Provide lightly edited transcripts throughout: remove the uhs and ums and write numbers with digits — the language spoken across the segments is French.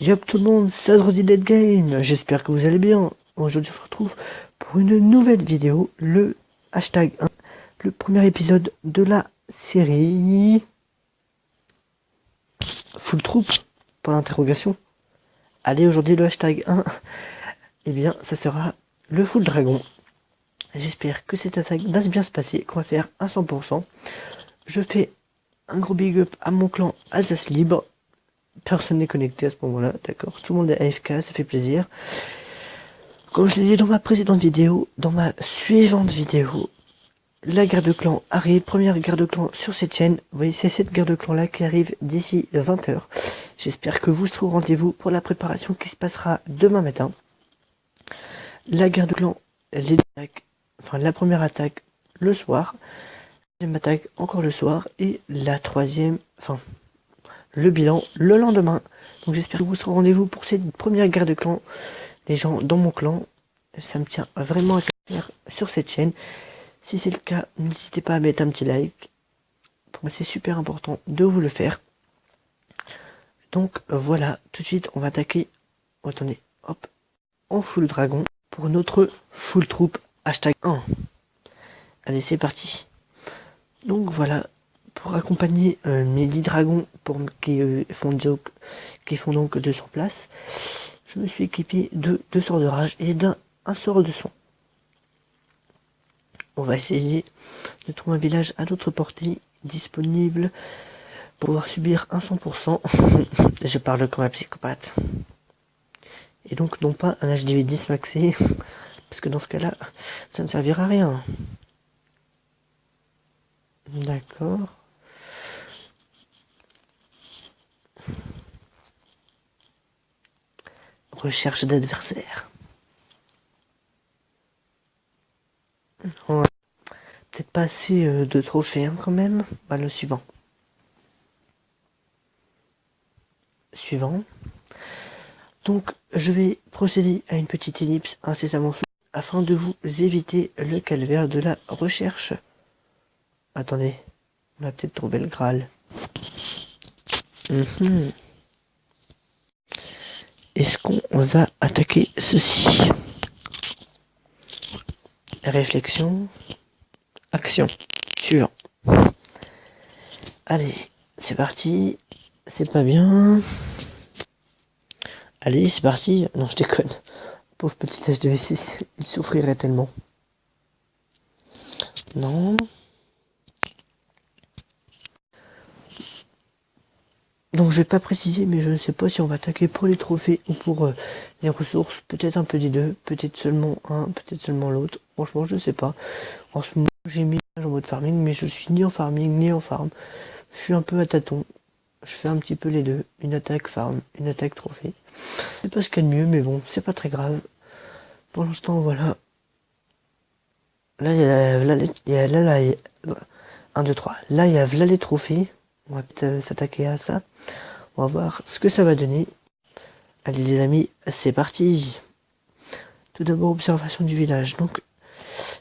Yop tout le monde, c'est Adrodi Dead Game, j'espère que vous allez bien. Aujourd'hui on se retrouve pour une nouvelle vidéo, le hashtag 1, le premier épisode de la série Full Troop, pour l'interrogation. Allez, aujourd'hui le hashtag 1, eh bien ça sera le Full Dragon. J'espère que cette attaque va bien se passer, qu'on va faire à 100%. Je fais un gros big up à mon clan Alsace Libre. Personne n'est connecté à ce moment-là, d'accord. Tout le monde est AFK, ça fait plaisir. Comme je l'ai dit dans ma précédente vidéo, dans ma suivante vidéo, la guerre de clan arrive, première guerre de clan sur cette chaîne. Vous voyez, c'est cette guerre de clan là qui arrive d'ici 20h. J'espère que vous serez au rendez-vous pour la préparation qui se passera demain matin. La guerre de clan, la première attaque le soir, la deuxième attaque encore le soir, et la troisième, le bilan le lendemain. Donc j'espère que vous serez au rendez-vous pour cette première guerre de clan. Les gens dans mon clan, ça me tient vraiment à cœur sur cette chaîne. Si c'est le cas, n'hésitez pas à mettre un petit like. Pour moi c'est super important de vous le faire. Donc voilà, tout de suite on va attaquer. Attendez, hop, en full dragon pour notre full troupe hashtag 1. Allez, c'est parti. Donc voilà, pour accompagner mes 10 dragons qui font donc 200 places, je me suis équipé de 2 sorts de rage et d'un sort de son. On va essayer de trouver un village à notre portée disponible pour pouvoir subir un 100%. Je parle comme un psychopathe. Et donc non pas un HDV 10 maxé, parce que dans ce cas-là, ça ne servira à rien. D'accord. Recherche d'adversaires. Ouais. Peut-être pas assez de trophées hein, quand même. Bah, le suivant. Donc je vais procéder à une petite ellipse incessamment afin de vous éviter le calvaire de la recherche. Attendez, on va peut-être trouver le Graal. Est-ce qu'on va attaquer ceci? Réflexion. Action. Suivant. Allez, c'est parti. C'est pas bien. Allez, c'est parti. Non, je déconne. Pauvre petit HDV6, il souffrirait tellement. Non. Donc je vais pas préciser, mais je ne sais pas si on va attaquer pour les trophées ou pour les ressources. Peut-être un peu des deux, peut-être seulement un, peut-être seulement l'autre. Franchement, je sais pas. En ce moment, j'ai mis en mode farming, mais je suis ni en farming ni en farm. Je suis un peu à tâtons. Je fais un petit peu les deux. Une attaque farm, une attaque trophée. C'est pas ce qu'il y a de mieux, mais bon, c'est pas très grave. Pour l'instant, voilà. Là, il y a, là, 1, 2, 3. Là, il y a là les trophées. On va peut-être s'attaquer à ça. On va voir ce que ça va donner. Allez les amis, c'est parti. Tout d'abord, observation du village. Donc,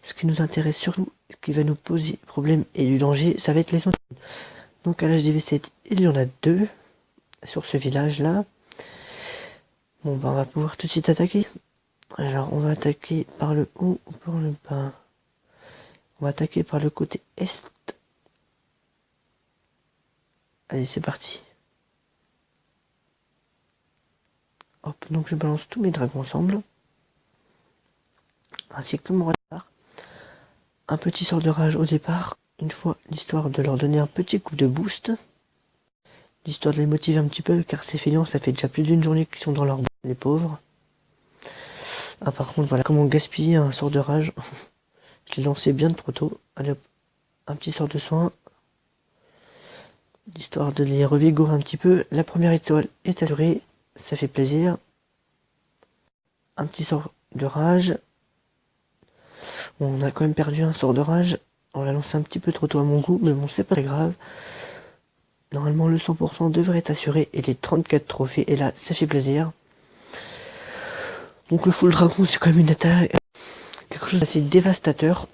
ce qui nous intéresse surtout, ce qui va nous poser problème et du danger, ça va être les zones. Donc à l'HDV7, il y en a 2 sur ce village-là. Bon, bah on va pouvoir tout de suite attaquer. Alors, on va attaquer par le haut ou par le bas. On va attaquer par le côté est. Allez, c'est parti. Hop, donc je balance tous mes dragons ensemble. Ainsi que tout mon retard. Un petit sort de rage au départ. Une fois, l'histoire de leur donner un petit coup de boost. L'histoire de les motiver un petit peu, car ces feignants, ça fait déjà plus d'une journée qu'ils sont dans leur boîte, les pauvres. Ah, par contre, voilà comment gaspiller un sort de rage. Je l'ai lancé bien trop tôt. Allez hop, un petit sort de soin. L'histoire de les revigorer un petit peu. La première étoile est assurée, ça fait plaisir. Un petit sort de rage. Bon, on a quand même perdu un sort de rage. On l'a lancé un petit peu trop tôt à mon goût, mais bon, c'est pas très grave. Normalement, le 100% devrait être assuré et les 34 trophées, et là, ça fait plaisir. Donc le full dragon, c'est quand même une attaque, quelque chose d'assez dévastateur.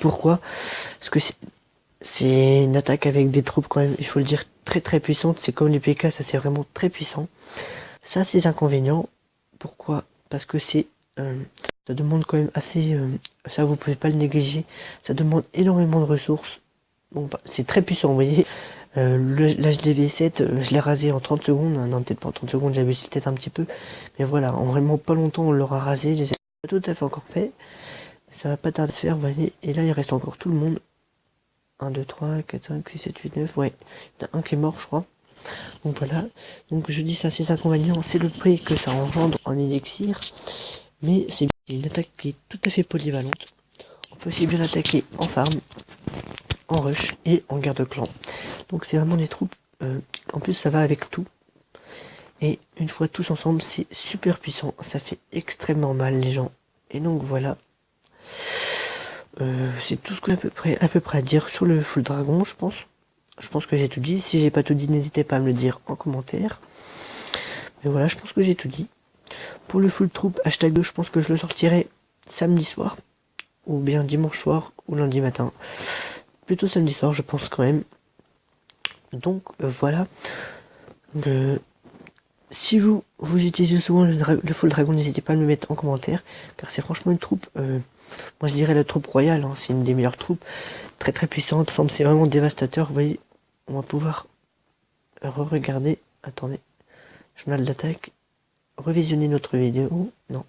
Pourquoi? Parce que C'est une attaque avec des troupes quand même, il faut le dire, très très puissantes. C'est comme les PK, ça c'est vraiment très puissant. Ça, c'est inconvénient. Pourquoi? Parce que ça demande quand même assez, ça vous pouvez pas le négliger, ça demande énormément de ressources. Bon, bah, c'est très puissant, vous voyez. L'HDV7, je l'ai rasé en 30 secondes. Non, peut-être pas en 30 secondes, j'avais peut-être un petit peu. Mais voilà, en vraiment pas longtemps, on l'aura rasé. Je les ai pas tout à fait encore fait. Ça va pas tarder à se faire, vous voyez. Et là, il reste encore tout le monde. 1, 2, 3, 4, 5, 6, 7, 8, 9. Ouais, il y en a un qui est mort, je crois. Donc voilà. Donc je dis ça, c'est inconvénients. C'est le prix que ça engendre en élixir. Mais c'est une attaque qui est tout à fait polyvalente. On peut aussi bien attaquer en farm, en rush et en guerre de clan. Donc c'est vraiment des troupes, en plus ça va avec tout. Et une fois tous ensemble, c'est super puissant, ça fait extrêmement mal les gens. Et donc voilà, c'est tout ce que j'ai à peu près à dire sur le full dragon, je pense. Je pense que j'ai tout dit. Si j'ai pas tout dit, n'hésitez pas à me le dire en commentaire. Mais voilà, je pense que j'ai tout dit. Pour le full troupe, hashtag 2, je pense que je le sortirai samedi soir, ou bien dimanche soir, ou lundi matin. Plutôt samedi soir, je pense quand même. Donc voilà. Si vous utilisez souvent le full dragon, n'hésitez pas à me le mettre en commentaire, car c'est franchement une troupe, moi je dirais la troupe royale, hein, c'est une des meilleures troupes, très très puissante, c'est vraiment dévastateur. Vous voyez, on va pouvoir re-regarder, attendez, journal d'attaque, revisionner notre vidéo, non,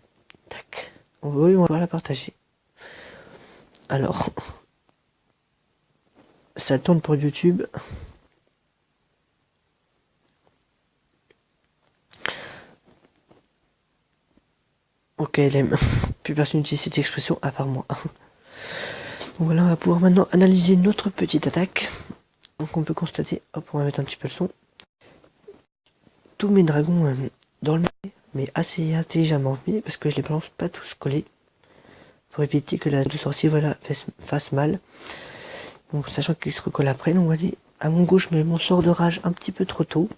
tac, oui, on va la partager. Alors, ça tourne pour YouTube. Ok, LM. Plus personne n'utilise cette expression à part moi. Donc voilà, on va pouvoir maintenant analyser notre petite attaque. Donc on peut constater, hop, on va mettre un petit peu le son. Tous mes dragons dans le mêlée, mais assez intelligemment mis, parce que je les balance pas tous collés. Pour éviter que la de sorcier voilà, fasse mal. Donc sachant qu'il se recolle après, donc on va aller à mon gauche, mais mon sort de rage un petit peu trop tôt.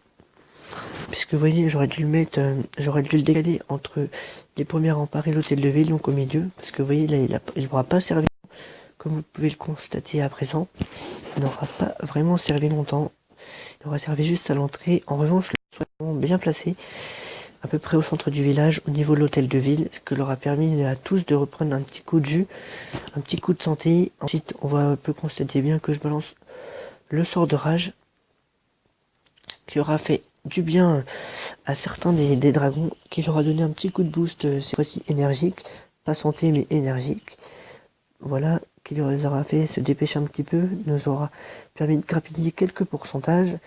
Puisque vous voyez, j'aurais dû le mettre, j'aurais dû le décaler entre les premiers remparts et l'hôtel de ville, donc au milieu. Parce que vous voyez, là, il n'aura pas servi, comme vous pouvez le constater à présent. Il n'aura pas vraiment servi longtemps. Il aura servi juste à l'entrée. En revanche, le soin bien placé, à peu près au centre du village, au niveau de l'hôtel de ville, ce qui leur a permis à tous de reprendre un petit coup de jus, un petit coup de santé. Ensuite, on peut constater bien que je balance le sort de rage, qui aura fait du bien à certains des dragons, qui leur a donné un petit coup de boost, cette fois-ci énergique, pas santé mais énergique. Voilà, qui leur aura fait se dépêcher un petit peu, nous aura permis de grappiller quelques pourcentages.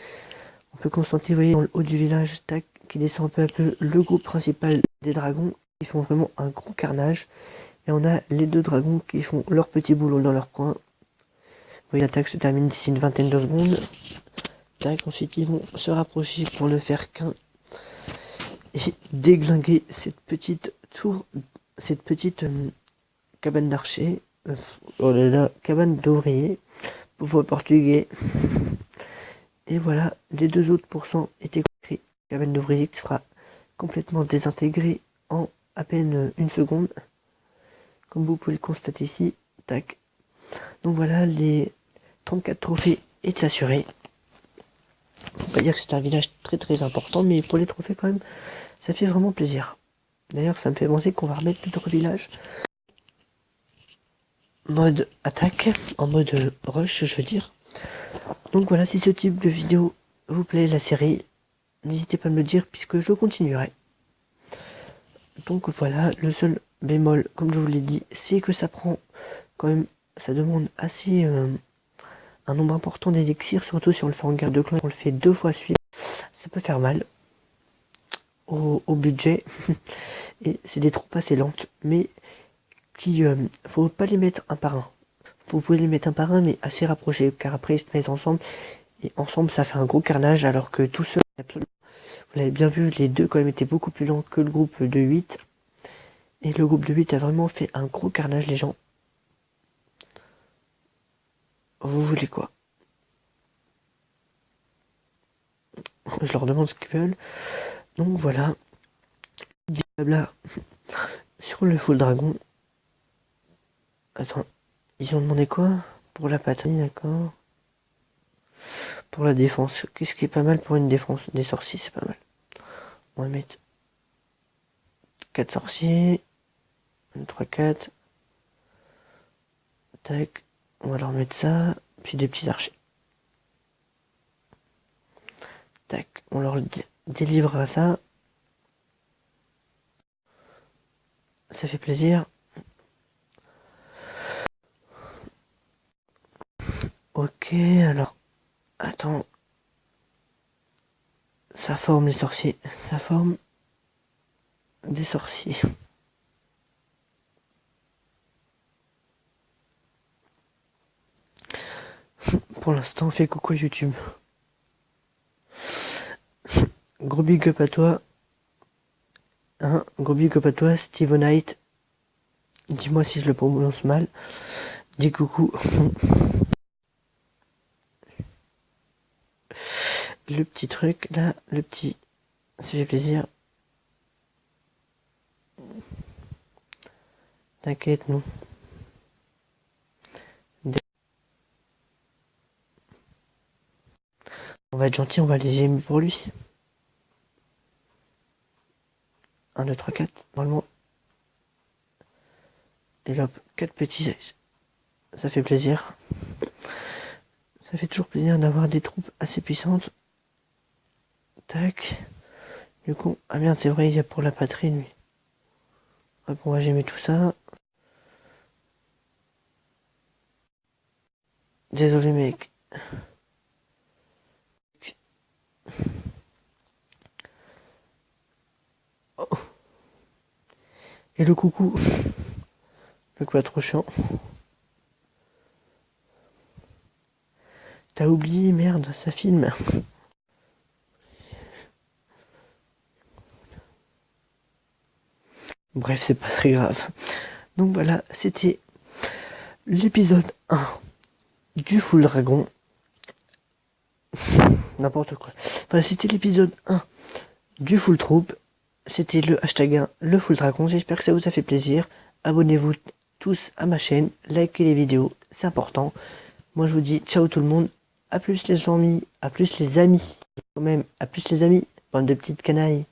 On peut constater, vous voyez, dans le haut du village, tac, qui descend peu à peu le groupe principal des dragons. Ils font vraiment un gros carnage. Et on a les deux dragons qui font leur petit boulot dans leur coin. Vous voyez, l'attaque se termine d'ici une vingtaine de secondes. Tac, ensuite ils vont se rapprocher pour ne faire qu'un. Et déglinguer cette petite tour, cette petite cabane d'archer. Oh là là, cabane d'ouvrier. Pauvre portugais. Et voilà, les deux autres pourcents étaient créés. Cabane d'ouvrier qui sera complètement désintégrée en à peine une seconde. Comme vous pouvez le constater ici. Tac. Donc voilà, les 34 trophées est assuré. Faut pas dire que c'est un village très très important, mais pour les trophées quand même, ça fait vraiment plaisir. D'ailleurs, ça me fait penser qu'on va remettre notre village mode attaque, en mode rush, je veux dire. Donc voilà, si ce type de vidéo vous plaît, la série, n'hésitez pas à me le dire puisque je continuerai. Donc voilà, le seul bémol, comme je vous l'ai dit, c'est que ça prend quand même, ça demande assez un nombre important d'élixirs, surtout si on le fait en guerre de clan, on le fait 2 fois suite, ça peut faire mal au budget. Et c'est des troupes assez lentes, mais qui faut pas les mettre un par un. Vous pouvez les mettre un par un, mais assez rapprochés, car après ils se mettent ensemble, et ensemble ça fait un gros carnage, alors que tout seul, absolument. Vous l'avez bien vu, les deux quand même étaient beaucoup plus lents que le groupe de 8. Et le groupe de 8 a vraiment fait un gros carnage, les gens. Vous voulez quoi? Je leur demande ce qu'ils veulent. Donc voilà. Blabla sur le full dragon. Attends, ils ont demandé quoi? Pour la patrie, d'accord. pour la défense. Qu'est-ce qui est pas mal pour une défense? Des sorciers, c'est pas mal. On va mettre 4 sorciers. 1, 3, 4. Tac. On va leur mettre ça. Puis des petits archers. Tac. On leur délivre ça. Ça fait plaisir. Ok, alors. Attends. Ça forme les sorciers. Ça forme des sorciers. Pour l'instant, on fait coucou YouTube. Gros big up à toi. Hein, gros big up à toi, Stevenite. Dis-moi si je le prononce mal. Dis coucou. Le petit truc là, le petit. Ça fait plaisir. T'inquiète, non. On va être gentil, on va les aimer pour lui. 1, 2, 3, 4, normalement. Et là, hop, 4 petits. Ça fait plaisir. Ça fait toujours plaisir d'avoir des troupes assez puissantes. Tac. Du coup, ah merde, c'est vrai, il y a pour la patrie, lui. Hop, on va gémer tout ça. Désolé, mec. Oh. Et le coucou. Le quoi trop chiant. T'as oublié, merde, ça filme. Bref, c'est pas très grave. Donc voilà, c'était l'épisode 1 du Full Dragon. N'importe quoi. Enfin, c'était l'épisode 1 du Full Troop. C'était le hashtag 1, le Full Dragon. J'espère que ça vous a fait plaisir. Abonnez-vous tous à ma chaîne. Likez les vidéos, c'est important. Moi, je vous dis ciao tout le monde. À plus les amis. À plus les amis. Quand même, à plus les amis. Bande de petites canailles.